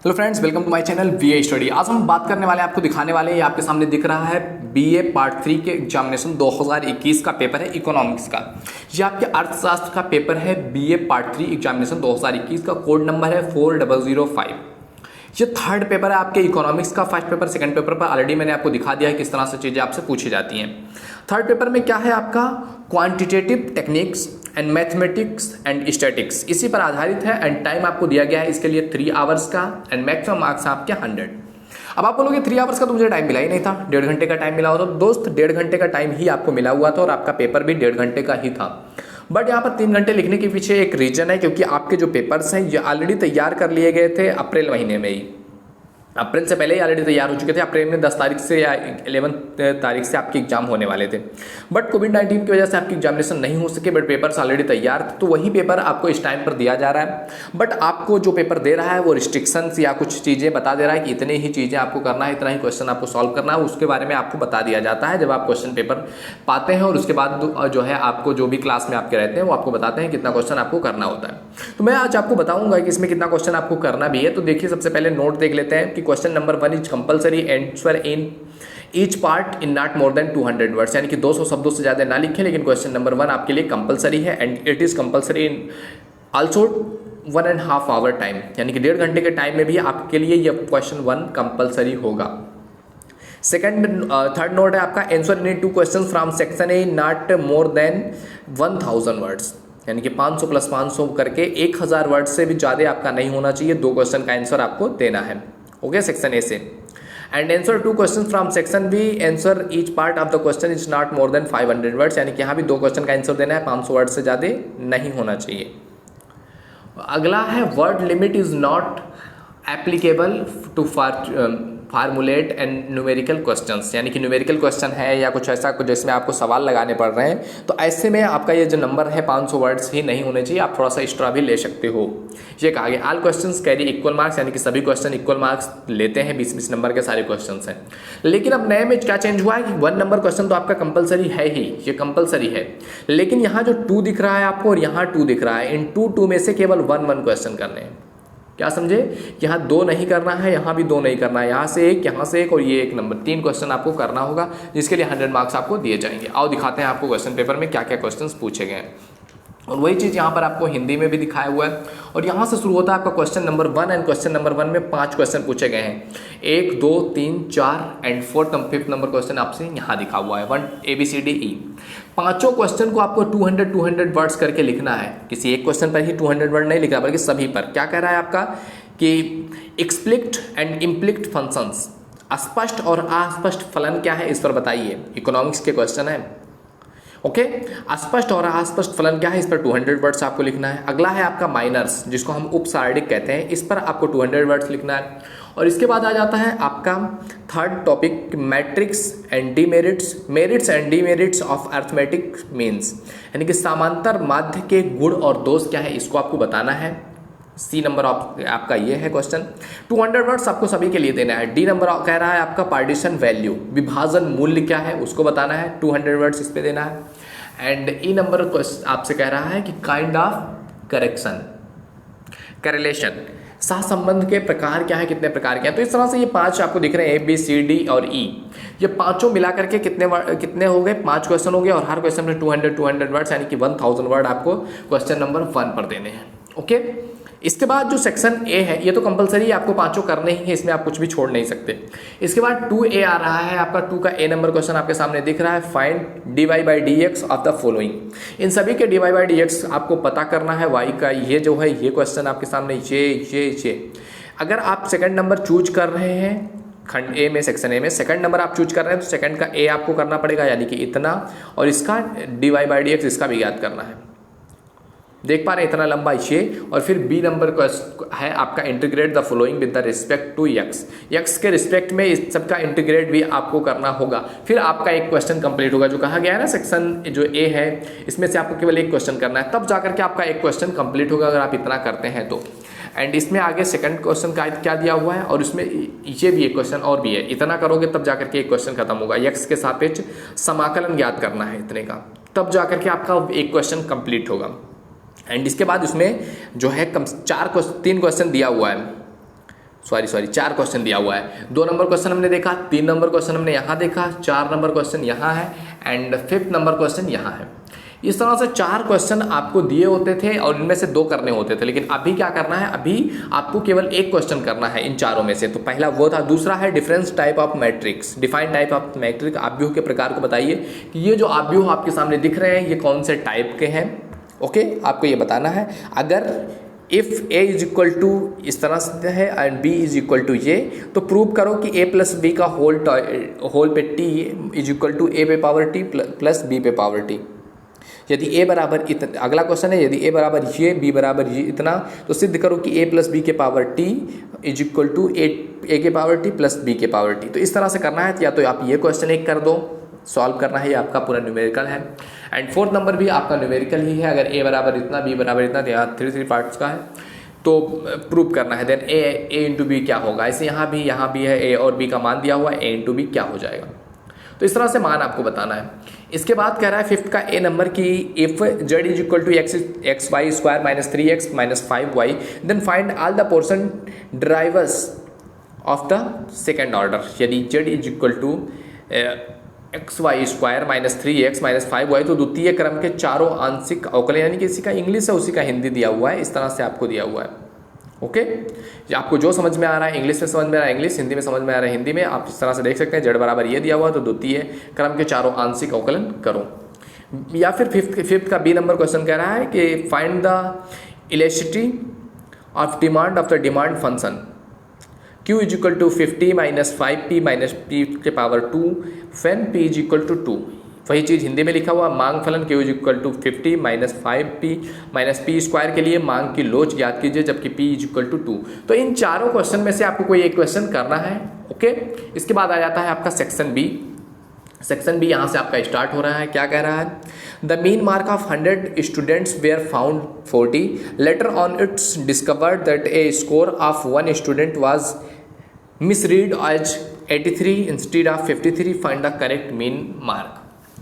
Hello friends, welcome to my channel VA study. आज हम बात करने वाले हैं, आपको दिखाने वाले हैं, ये आपके सामने दिख रहा है बीए पार्ट 3 के एग्जामिनेशन 2021 का पेपर है इकोनॉमिक्स का। ये आपके अर्थशास्त्र का पेपर है बीए पार्ट 3 एग्जामिनेशन 2021 का। कोड नंबर है 4005। ये थर्ड पेपर है आपके इकोनॉमिक्स का। फर्स्ट पेपर सेकंड पेपर पर ऑलरेडी मैंने आपको दिखा दिया है किस तरह से चीज़ें आपसे पूछी जाती हैं। थर्ड पेपर में क्या है आपका quantitative techniques and mathematics and statics, इसी पर आधारित है। एंड टाइम आपको दिया गया है इसके लिए 3 आवर्स का एंड मैक्सिमम मार्क्स आपके 100। अब आप बोलोगे 3 आवर्स का तो मुझे टाइम मिला ही नहीं था, 1.5 घंटे का टाइम मिला होता। तो दोस्त 1.5 घंटे का टाइम ही आपको मिला हुआ था और आपका पेपर भी 1.5 घंटे का ही था। बट यहाँ पर 3 घंटे लिखने के पीछे एक रीजन है, क्योंकि आपके जो पेपर्स हैं ये ऑलरेडी तैयार कर लिए गए थे अप्रैल महीने में ही। अप्रैल से पहले ही ऑलरेडी तैयार हो चुके थे। अप्रैल में 10 तारीख से या 11 तारीख से आपके एग्जाम होने वाले थे, बट कोविड-19 की वजह से आपकी एग्जामिनेशन नहीं हो सके। बट पेपर्स ऑलरेडी तैयार थे, तो वही पेपर आपको इस टाइम पर दिया जा रहा है। बट आपको जो पेपर दे रहा है वो रिस्ट्रिक्शंस या कुछ चीज़ें बता दे रहा है कि इतने ही चीज़ें आपको करना है, इतना ही क्वेश्चन आपको सॉल्व करना है। उसके बारे में आपको बता दिया जाता है जब आप क्वेश्चन पेपर पाते हैं, और उसके बाद जो है आपको जो भी क्लास में आपके रहते हैं वो आपको बताते हैं कितना क्वेश्चन आपको करना होता है। तो मैं आज आपको बताऊंगा कि इसमें कितना क्वेश्चन आपको करना भी है। तो देखिए, सबसे पहले नोट देख लेते हैं कि question number 1 is compulsory answer in each part in not more then 200 words, यानी कि 200 शब्दों से ज़्यादा ना लिखें। लेकिन क्वेश्चन नंबर 1 आपके लिए कंपल्सरी है and it is compulsory in also 1.5 hour time, यानी कि 1.5 घंटे के टाइम में भी आपके लिए यह क्वेश्चन 1 कंपल्सरी होगा। थर्ड नोट है आपका answer in 2 question from section A not more then 1000 words, यानी कि 500 प्लस 500 करके 1000 वर्ड से भी ज़्यादा आपका नहीं होना चाहिए। 2 क्वेश्चन का आंसर आपको देना है, ओके, सेक्शन ए से। And answer 2 question from section B, answer each part of the question is not more than 500 words, यानी कि यहाँ भी 2 क्वेश्चन का आंसर देना है, 500 वर्ड से ज़्यादा नहीं होना चाहिए। अगला है word limit is not applicable to formulate and numerical questions, यानी कि न्यूमेरिकल क्वेश्चन है या कुछ ऐसा कुछ जिसमें आपको सवाल लगाने पड़ रहे हैं, तो ऐसे में आपका ये जो नंबर है 500 वर्ड्स ही नहीं होने चाहिए, आप थोड़ा सा एक्स्ट्रा भी ले सकते हो। ये कहा गया all questions carry equal marks, यानी कि सभी क्वेश्चन इक्वल मार्क्स लेते हैं। 20-20 नंबर के सारे क्वेश्चन हैं। लेकिन अब नए में क्या चेंज हुआ है कि 1 नंबर क्वेश्चन तो आपका कंपलसरी है ही, ये कंपलसरी है। लेकिन यहाँ जो 2 दिख रहा है आपको और यहाँ 2 दिख रहा है, इन 2 में से केवल 1 क्वेश्चन करने हैं। क्या समझे? यहाँ 2 नहीं करना है, यहाँ भी 2 नहीं करना है, यहाँ से 1, यहाँ से 1 और ये 1 नंबर, 3 क्वेश्चन आपको करना होगा, जिसके लिए 100 मार्क्स आपको दिए जाएंगे। आओ दिखाते हैं आपको क्वेश्चन पेपर में क्या क्या क्वेश्चंस पूछे गए हैं। और वही चीज़ यहाँ पर आपको हिंदी में भी दिखाया हुआ है। और यहाँ से शुरू होता है आपका question number 1 and question number 1 में 5 क्वेश्चन पूछे गए हैं। 1, 2, 3, 4 एंड 5th नंबर क्वेश्चन आपसे यहाँ दिखा हुआ है 1 ABCDE। 5 क्वेश्चन को आपको 200 वर्ड्स करके लिखना है। किसी एक क्वेश्चन पर ही 200 वर्ड नहीं लिखना, बल्कि सभी पर। क्या कह रहा है आपका कि एक्सप्लिक्ट एंड इम्प्लिक्ट फंक्शंस, स्पष्ट और अस्पष्ट फलन क्या है इस पर बताइए। इकोनॉमिक्स के क्वेश्चन है, ओके। अस्पष्ट और अस्पष्ट फलन क्या है इस पर 200 वर्ड्स आपको लिखना है। अगला है आपका माइनर्स, जिसको हम उपसारणिक कहते हैं, इस पर आपको 200 वर्ड्स लिखना है। और इसके बाद आ जाता है आपका third topic matrix and demerits, merits and demerits of arithmetic means, यानी कि समांतर माध्य के गुण और दोष क्या है इसको आपको बताना है। सी नंबर आपका ये है क्वेश्चन। 200 वर्ड्स आपको सभी के लिए देना है। डी नंबर कह रहा है आपका पार्टीशन वैल्यू, विभाजन मूल्य क्या है उसको बताना है, 200 वर्ड्स इस पे देना है। एंड ई नंबर आपसे कह रहा है कि काइंड ऑफ करेक्शन, करेलेशन, सहसंबंध के प्रकार क्या है, कितने प्रकार के हैं। तो इस तरह से ये 5 आपको दिख रहे हैं, ABCD और E, ये पांचों मिला करके कितने हो गए, 5 क्वेश्चन हो गए। और हर क्वेश्चन में 200 वर्ड्स, यानी कि 1000 वर्ड आपको क्वेश्चन नंबर 1 पर देने हैं, ओके। इसके बाद जो सेक्शन ए है ये तो कंपलसरी आपको 5 करने ही है, इसमें आप कुछ भी छोड़ नहीं सकते। इसके बाद 2A आ रहा है आपका, 2 का A नंबर क्वेश्चन आपके सामने दिख रहा है, find dy/dx of the following. इन सभी के dy/dx आपको पता करना है। y का ये जो है ये क्वेश्चन आपके सामने ये अगर आप सेकंड नंबर चूज कर रहे हैं खंड ए में, सेक्शन ए में सेकंड नंबर आप चूज कर रहे हैं, तो सेकंड का ए आपको करना पड़ेगा, यानी कि इतना, और इसका dy/dx इसका भी याद करना है। देख पा रहे हैं इतना लंबा ये। और फिर बी नंबर है आपका integrate the following with the respect to X के रिस्पेक्ट में इस सबका इंटीग्रेट भी आपको करना होगा। फिर आपका एक क्वेश्चन कंप्लीट होगा। जो कहा गया है ना सेक्शन जो ए है इसमें से आपको केवल एक क्वेश्चन करना है, तब जाकर के आपका एक क्वेश्चन कंप्लीट होगा, अगर आप इतना करते हैं तो। एंड इसमें आगे सेकंड क्वेश्चन का क्या दिया हुआ है, और इसमें ये भी एक क्वेश्चन और भी है, इतना करोगे तब जाकर के एक क्वेश्चन खत्म होगा। एक्स के सापेक्ष समाकलन ज्ञात करना है इतने का, तब जाकर के आपका एक क्वेश्चन कंप्लीट होगा। एंड इसके बाद उसमें जो है 3 क्वेश्चन दिया हुआ है, सॉरी 4 क्वेश्चन दिया हुआ है। 2 नंबर क्वेश्चन हमने देखा, 3 नंबर क्वेश्चन हमने यहाँ देखा, 4 नंबर क्वेश्चन यहाँ है एंड 5th नंबर क्वेश्चन यहाँ है। इस तरह से 4 क्वेश्चन आपको दिए होते थे और इनमें से 2 करने होते थे, लेकिन अभी क्या करना है, अभी आपको केवल 1 क्वेश्चन करना है इन चारों में से। तो पहला वो था। दूसरा है difference type of matrix, defined type of matrix, आव्यूह के प्रकार को बताइए कि ये जो आव्यूह आपके सामने दिख रहे हैं ये कौन से टाइप के हैं। ओके, आपको ये बताना है। अगर if a is equal to इस तरह से है and b is equal to ये, तो प्रूव करो कि a प्लस बी का होल पे t is equal to a पे पावर t प्लस b पे पावर t। यदि a बराबर इतना, अगला क्वेश्चन है, यदि a बराबर ये b बराबर ये इतना, तो सिद्ध करो कि a प्लस बी के power t is equal to a के पावर t प्लस b के पावर t। तो इस तरह से करना है, या तो आप ये क्वेश्चन एक कर दो, सॉल्व करना है, ये आपका पूरा न्यूमेरिकल है। एंड 4th नंबर भी आपका न्यूमेरिकल ही है। अगर a बराबर इतना, b बराबर इतना, तो यहाँ 3 पार्ट्स का है, तो प्रूव करना है। देन a इंटू बी क्या होगा, ऐसे यहाँ भी है a और b का मान दिया हुआ है, a इंटू बी क्या हो जाएगा। तो इस तरह से मान आपको बताना है। इसके बाद कह रहा है 5th का a नंबर की if z is equal to X Y square minus 3x minus 5y, then find all the portion drivers of the second order. यदि z is equal to X Y square minus 3x minus 5y, तो द्वितीय क्रम के चारों आंशिक अवकलन, यानी कि इसी का इंग्लिश है उसी का हिंदी दिया हुआ है, इस तरह से आपको दिया हुआ है। ओके, आपको जो समझ में आ रहा है इंग्लिश में समझ में आ रहा है इंग्लिश, हिंदी में समझ में आ रहा है हिंदी में, आप इस तरह से देख सकते हैं। z बराबर ये दिया हुआ, तो द्वितीय क्रम के चारों आंशिक अवकलन करो। या फिर फिफ्थ का बी नंबर क्वेश्चन कह रहा है कि find the elasticity of demand of the demand function q is equal to 50 minus 5p minus p के power 2 when p is equal to 2। वही चीज़ हिंदी में लिखा हुआ, मांग फलन q is equal to 50 minus 5p minus p square के लिए मांग की लोच ज्ञात कीजिए, जबकि p इज इक्वल टू 2। तो इन चारों क्वेश्चन में से आपको कोई एक क्वेश्चन करना है। ओके, इसके बाद आ जाता है आपका सेक्शन बी। सेक्शन बी यहाँ से आपका स्टार्ट हो रहा है। क्या कह रहा है, the mean mark of 100 students were found 40, later on it's discovered that a score of 1 student was misread as 83 instead of 53, find the correct mean mark.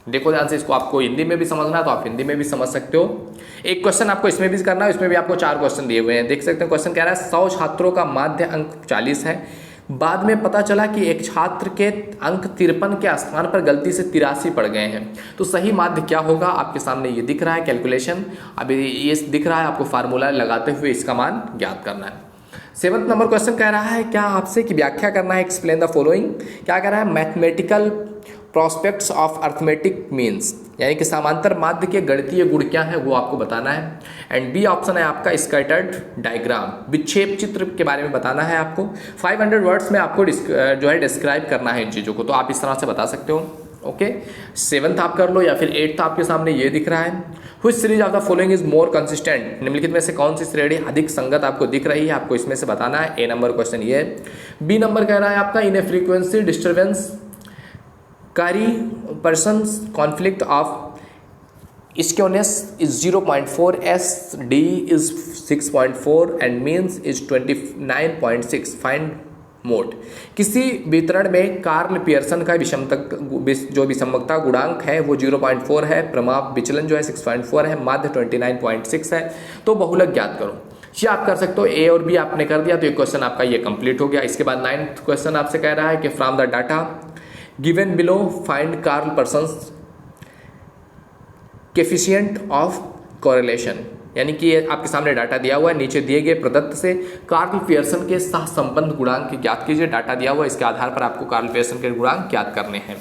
देखो ध्यान से, इसको आपको हिंदी में भी समझना है तो आप हिंदी में भी समझ सकते हो। एक क्वेश्चन आपको इसमें भी करना है, इसमें भी आपको 4 क्वेश्चन दिए हुए हैं, देख सकते हैं। क्वेश्चन कह रहा है 100 छात्रों का माध्य अंक 40 है, बाद में पता चला कि एक छात्र के अंक 53 के स्थान पर गलती से 83 पड़ गए हैं, तो सही माध्य क्या होगा। आपके सामने ये दिख रहा है कैलकुलेशन, अभी ये दिख रहा है, आपको फार्मूला लगाते हुए इसका मान ज्ञात करना है। 7th नंबर क्वेश्चन कह रहा है क्या आपसे कि व्याख्या करना है, एक्सप्लेन द फॉलोइंग। क्या कह रहा है, mathematical prospects of arithmetic means, यानी कि समांतर माध्य के गणितीय गुण क्या है वो आपको बताना है। एंड बी ऑप्शन है आपका स्कैटर्ड डायग्राम, विक्षेप चित्र के बारे में बताना है आपको। 500 वर्ड्स में आपको जो है डिस्क्राइब करना है इन चीज़ों को, तो आप इस तरह से बता सकते हो। ओके, 7th आप कर लो, या फिर 8th आपके सामने ये दिख रहा है। Which series of the following is more consistent, निम्नलिखित में से कौन सी श्रेणी अधिक संगत आपको दिख रही है, आपको इसमें से बताना है। ए नंबर क्वेश्चन ये है। बी नंबर कह रहा है आपका इन ए फ्रीक्वेंसी डिस्टर्बेंस कारी persons conflict of skewness is 0.4, S D is 6.4 and means is 29.6, find mode. किसी वितरण में कार्ल पियर्सन का जो विषमता गुणांक है वो 0.4 है, प्रमाप विचलन जो है 6.4 है, माध्य 29.6 है, तो बहुलक ज्ञात करो। ये आप कर सकते हो। ए और बी आपने कर दिया तो ये क्वेश्चन आपका ये कंप्लीट हो गया। इसके बाद 9th क्वेश्चन आपसे कह रहा है कि from the data given below find Karl Pearson's coefficient of correlation, यानी कि आपके सामने डाटा दिया हुआ है, नीचे दिए गए प्रदत्त से कार्ल पियर्सन के सहसंबंध गुणांक ज्ञात कीजिए। डाटा दिया हुआ है, इसके आधार पर आपको कार्ल पियर्सन के गुणांक ज्ञात करने हैं।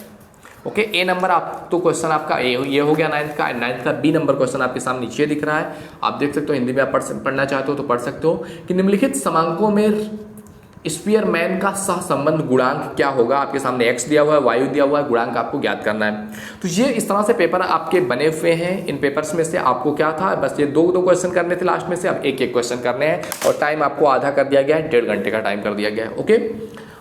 ओके, ए नंबर आप तो क्वेश्चन आपका ये हो गया 9th का। 9th का बी नंबर क्वेश्चन आपके सामने नीचे दिख रहा है, आप देख सकते हो। हिंदी में आप पढ़ना चाहते हो तो पढ़ सकते हो कि निम्नलिखित समांकों में स्पीयरमैन का सहसंबंध गुणांक क्या होगा। आपके सामने एक्स दिया हुआ है, वायु दिया हुआ है, गुणांक आपको ज्ञात करना है। तो ये इस तरह से पेपर आपके बने हुए हैं। इन पेपर्स में से आपको क्या था, बस ये दो क्वेश्चन करने थे लास्ट में से, अब एक क्वेश्चन करने हैं और टाइम आपको आधा कर दिया गया है, 1.5 घंटे का टाइम कर दिया गया है। ओके,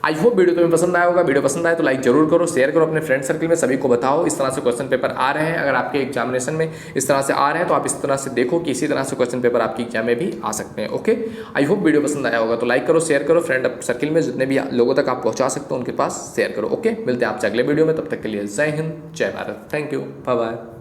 आई होप वीडियो तुम्हें पसंद आया होगा। वीडियो पसंद आए तो लाइक जरूर करो, शेयर करो अपने फ्रेंड सर्कल में, सभी को बताओ इस तरह से क्वेश्चन पेपर आ रहे हैं। अगर आपके एग्जामिनेशन में इस तरह से आ रहे हैं तो आप इस तरह से देखो कि इसी तरह से क्वेश्चन पेपर आपकी एग्जाम में भी आ सकते हैं। ओके, आई होप वीडियो पसंद आया होगा तो लाइक करो, शेयर करो, फ्रेंड सर्कल में जितने भी लोगों तक आप पहुंचा सकते हो उनके पास शेयर करो। ओके, मिलते हैं आपसे अगले वीडियो में, तब तक के लिए जय हिंद, जय Bharat, thank you, bye bye.